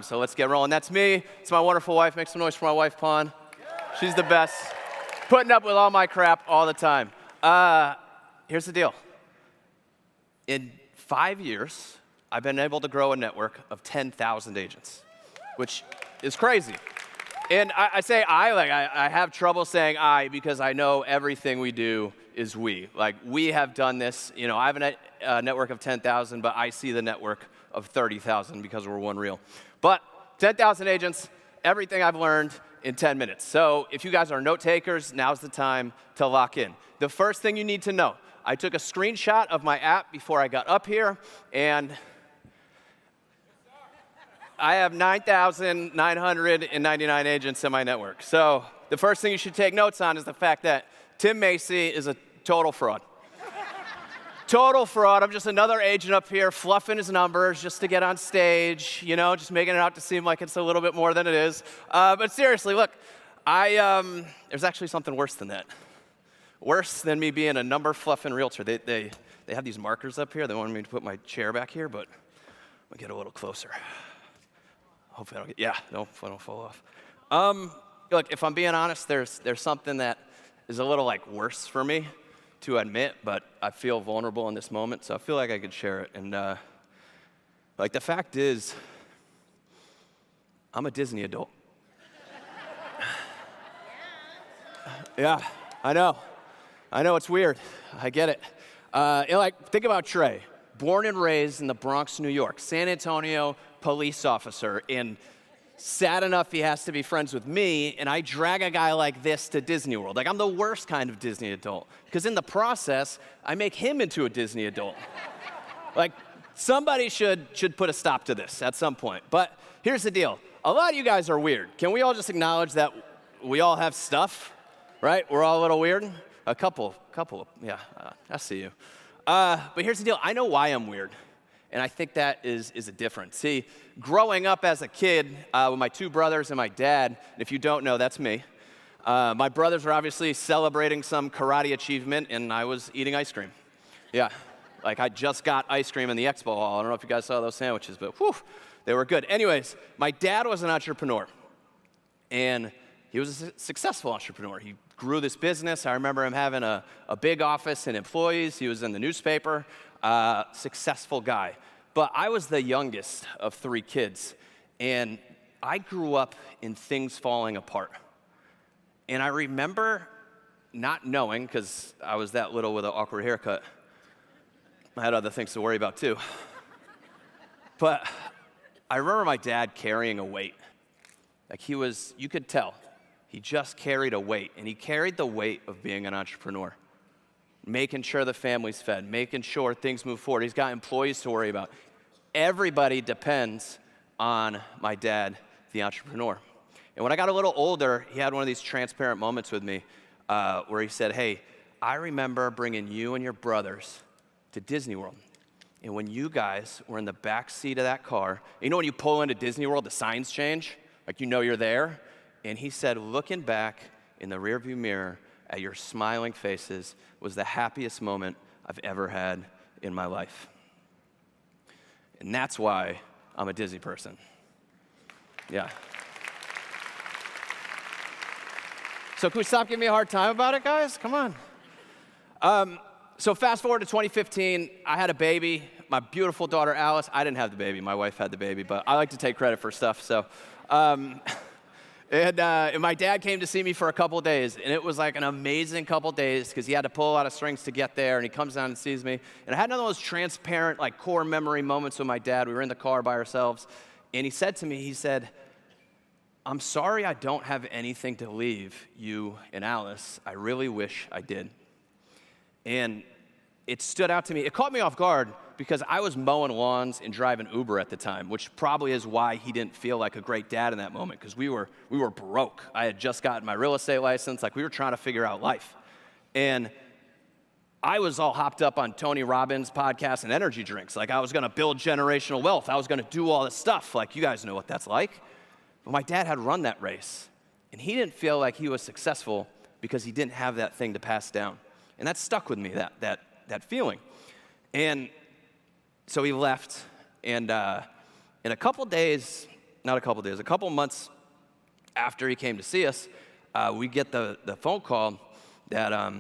So let's get rolling. That's me. It's my wonderful wife. Make some noise for my wife, Pawn. She's the best. Putting up with all my crap all the time. Here's the deal. In 5 years, I've been able to grow a network of 10,000 agents, which is crazy. And I say I have trouble saying I because I know everything we do is we. Like, we have done this. You know, I have a network of 10,000, but I see the network of 30,000 because we're one reel. But 10,000 agents, everything I've learned in 10 minutes. So if you guys are note takers, now's the time to lock in. The first thing you need to know, I took a screenshot of my app before I got up here, and I have 9,999 agents in my network. So the first thing you should take notes on is the fact that Tim Macy is a total fraud. Total fraud. I'm just another agent up here fluffing his numbers just to get on stage, you know, just making it out to seem like it's a little bit more than it is. But seriously, look, there's actually something worse than that. Worse than me being a number fluffing realtor. They have these markers up here. They wanted me to put my chair back here, but I'll get a little closer. Hopefully I don't fall off. Look, if I'm being honest, there's something that is a little like worse for me to admit, but I feel vulnerable in this moment, so I feel like I could share it. And like, the fact is, I'm a Disney adult. Yeah, I know it's weird. I get it. Like, think about Trey, born and raised in the Bronx, New York, San Antonio police officer, and sad enough he has to be friends with me, and I drag a guy like this to Disney World. Like, I'm the worst kind of Disney adult, because in the process, I make him into a Disney adult. Like, somebody should put a stop to this at some point. But here's the deal. A lot of you guys are weird. Can we all just acknowledge that we all have stuff, right? We're all a little weird. A couple, yeah, I see you. But here's the deal. I know why I'm weird. And I think that is a difference. See, growing up as a kid with my two brothers and my dad, and if you don't know, that's me. My brothers were obviously celebrating some karate achievement, and I was eating ice cream. Yeah, like I just got ice cream in the expo hall. I don't know if you guys saw those sandwiches, but whew, they were good. Anyways, my dad was an entrepreneur, and he was a successful entrepreneur. He grew this business. I remember him having a big office and employees. He was in the newspaper. Successful guy. But I was the youngest of 3 kids, and I grew up in things falling apart. And I remember not knowing, because I was that little with an awkward haircut. I had other things to worry about too. But I remember my dad carrying a weight. Like, you could tell, he just carried a weight, and he carried the weight of being an entrepreneur. Making sure the family's fed, making sure things move forward. He's got employees to worry about. Everybody depends on my dad, the entrepreneur. And when I got a little older, he had one of these transparent moments with me where he said, hey, I remember bringing you and your brothers to Disney World. And when you guys were in the back seat of that car, you know when you pull into Disney World, the signs change? Like, you know you're there? And he said, looking back in the rearview mirror at your smiling faces was the happiest moment I've ever had in my life. And that's why I'm a Disney person. Yeah. So can we stop giving me a hard time about it, guys? Come on. So fast forward to 2015, I had a baby. My beautiful daughter, Alice. I didn't have the baby. My wife had the baby, but I like to take credit for stuff. So, and my dad came to see me for a couple days, and it was like an amazing couple days because he had to pull a lot of strings to get there, and he comes down and sees me. And I had one of those transparent, like, core memory moments with my dad. We were in the car by ourselves, and he said to me, he said, I'm sorry I don't have anything to leave you and Alice. I really wish I did. And it stood out to me. It caught me off guard because I was mowing lawns and driving Uber at the time, which probably is why he didn't feel like a great dad in that moment, because we were broke. I had just gotten my real estate license. Like, we were trying to figure out life. And I was all hopped up on Tony Robbins' podcast and energy drinks. Like, I was going to build generational wealth. I was going to do all this stuff. Like, you guys know what that's like. But my dad had run that race, and he didn't feel like he was successful because he didn't have that thing to pass down. And that stuck with me, that feeling. And so he left, and in a couple days, not a couple days, a couple months after he came to see us, we get the phone call that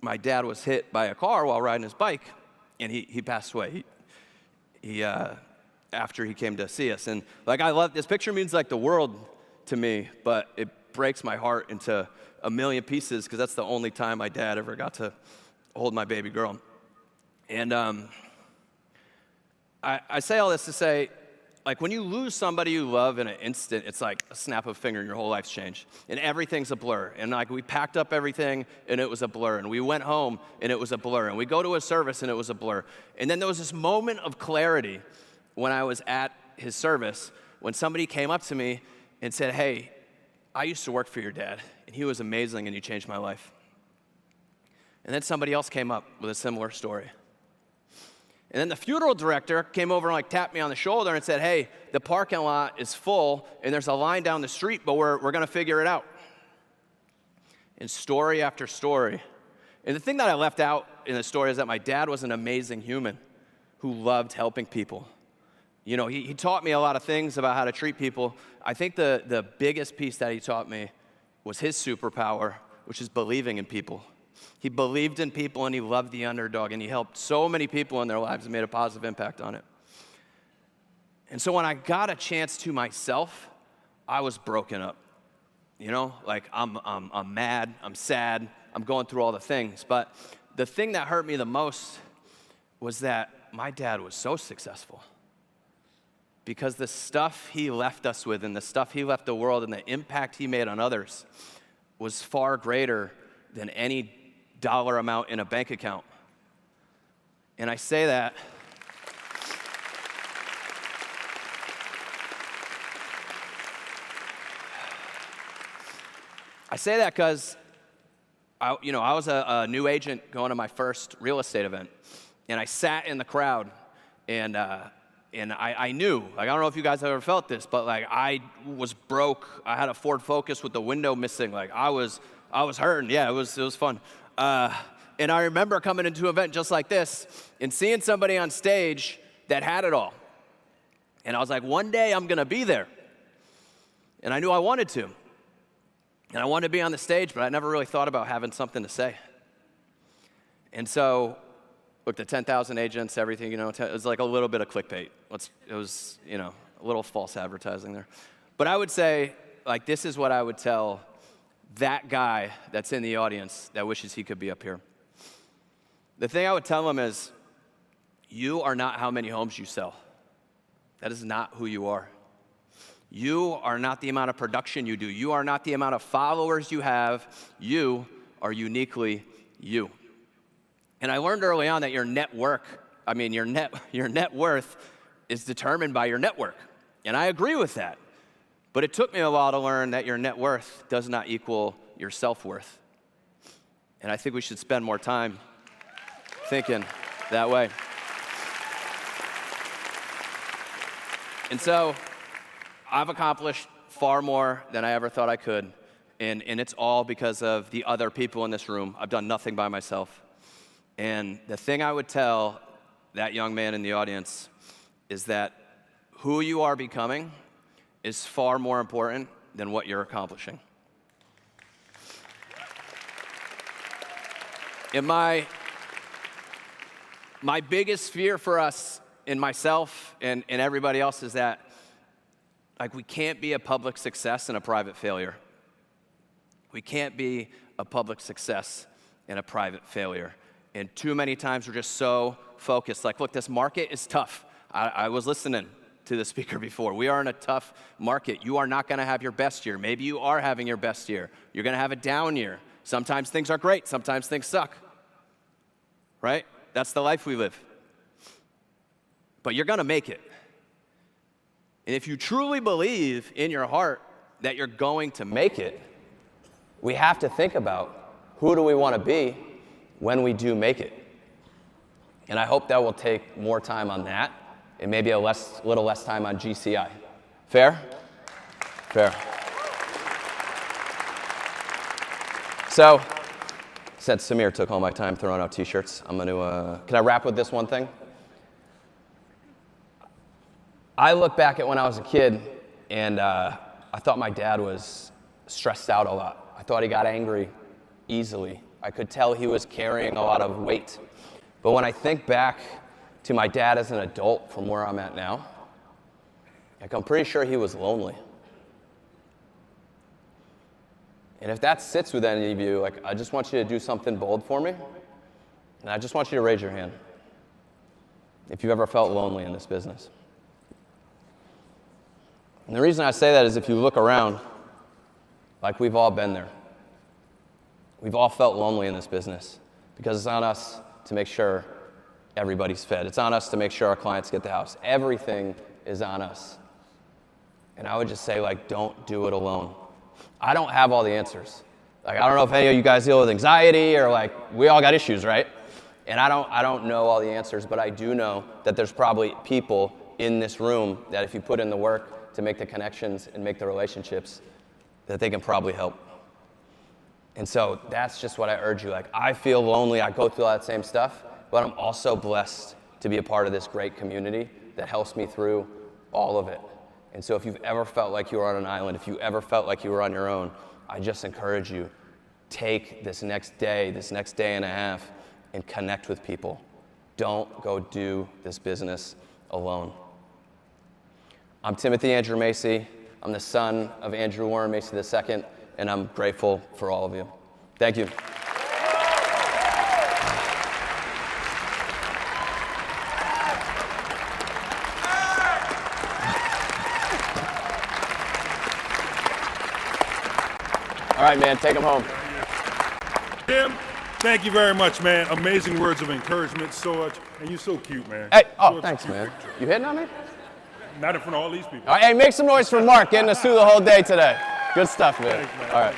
my dad was hit by a car while riding his bike, and he passed away. He after he came to see us. And like, I love, this picture means like the world to me, but it breaks my heart into a million pieces because that's the only time my dad ever got to hold my baby girl. And I say all this to say, like, when you lose somebody you love in an instant, it's like a snap of a finger and your whole life's changed. And everything's a blur. And like, we packed up everything and it was a blur. And we went home and it was a blur. And we go to a service and it was a blur. And then there was this moment of clarity when I was at his service, when somebody came up to me and said, hey, I used to work for your dad, and he was amazing and he changed my life. And then somebody else came up with a similar story. And then the funeral director came over and like tapped me on the shoulder and said, hey, the parking lot is full and there's a line down the street, but we're gonna figure it out. And story after story. And the thing that I left out in the story is that my dad was an amazing human who loved helping people. You know, he taught me a lot of things about how to treat people. I think the biggest piece that he taught me was his superpower, which is believing in people. He believed in people and he loved the underdog, and he helped so many people in their lives and made a positive impact on it. And so when I got a chance to myself, I was broken up. You know, like I'm mad, I'm sad, I'm going through all the things. But the thing that hurt me the most was that my dad was so successful. Because the stuff he left us with and the stuff he left the world and the impact he made on others was far greater than any dollar amount in a bank account. And I say that because I was a new agent going to my first real estate event, and I sat in the crowd, and I knew, like, I don't know if you guys have ever felt this, but like, I was broke. I had a Ford Focus with the window missing. Like, I was hurting. Yeah, it was fun. And I remember coming into an event just like this and seeing somebody on stage that had it all. And I was like, one day I'm gonna be there. And I knew I wanted to. And I wanted to be on the stage, but I never really thought about having something to say. And so, look, the 10,000 agents, everything, you know, it was like a little bit of clickbait. It was, you know, a little false advertising there. But I would say, like, this is what I would tell that guy that's in the audience that wishes he could be up here. The thing I would tell him is, you are not how many homes you sell. That is not who you are. You are not the amount of production you do. You are not the amount of followers you have. You are uniquely you. And I learned early on that your net worth is determined by your network. And I agree with that. But it took me a while to learn that your net worth does not equal your self-worth. And I think we should spend more time thinking that way. And so I've accomplished far more than I ever thought I could. And it's all because of the other people in this room. I've done nothing by myself. And the thing I would tell that young man in the audience is that who you are becoming is far more important than what you're accomplishing. And my biggest fear for us and myself and everybody else is that, like, we can't be a public success and a private failure. We can't be a public success and a private failure. And too many times we're just so focused. Like, look, this market is tough. I was listening to the speaker before. We are in a tough market. You are not gonna have your best year. Maybe you are having your best year. You're gonna have a down year. Sometimes things are great, sometimes things suck, right? That's the life we live. But you're gonna make it. And if you truly believe in your heart that you're going to make it, we have to think about who do we wanna be when we do make it. And I hope that will take more time on that and maybe a little less time on GCI. Fair? Fair. So, said Samir took all my time throwing out t-shirts. I'm gonna, can I wrap with this one thing? I look back at when I was a kid, and I thought my dad was stressed out a lot. I thought he got angry easily. I could tell he was carrying a lot of weight. But when I think back to my dad as an adult from where I'm at now, like, I'm pretty sure he was lonely. And if that sits with any of you, like, I just want you to do something bold for me. And I just want you to raise your hand if you've ever felt lonely in this business. And the reason I say that is if you look around, like, we've all been there. We've all felt lonely in this business because it's on us to make sure everybody's fed. It's on us to make sure our clients get the house. Everything is on us. And I would just say, like, don't do it alone. I don't have all the answers. Like, I don't know if any of you guys deal with anxiety or, like, we all got issues, right? And I don't know all the answers, but I do know that there's probably people in this room that if you put in the work to make the connections and make the relationships, that they can probably help. And so that's just what I urge you. Like, I feel lonely, I go through all that same stuff, but I'm also blessed to be a part of this great community that helps me through all of it. And so if you've ever felt like you were on an island, if you ever felt like you were on your own, I just encourage you, take this next day and a half, and connect with people. Don't go do this business alone. I'm Timothy Andrew Macy. I'm the son of Andrew Warren Macy II, and I'm grateful for all of you. Thank you. All right, man, take them home. Tim, thank you very much, man. Amazing words of encouragement, so much. And you're so cute, man. Hey, So thanks, cute man. picture. You hitting on me? Not in front of all these people. All right, hey, make some noise for Mark getting us through the whole day today. Good stuff, man. Thanks, man. All right.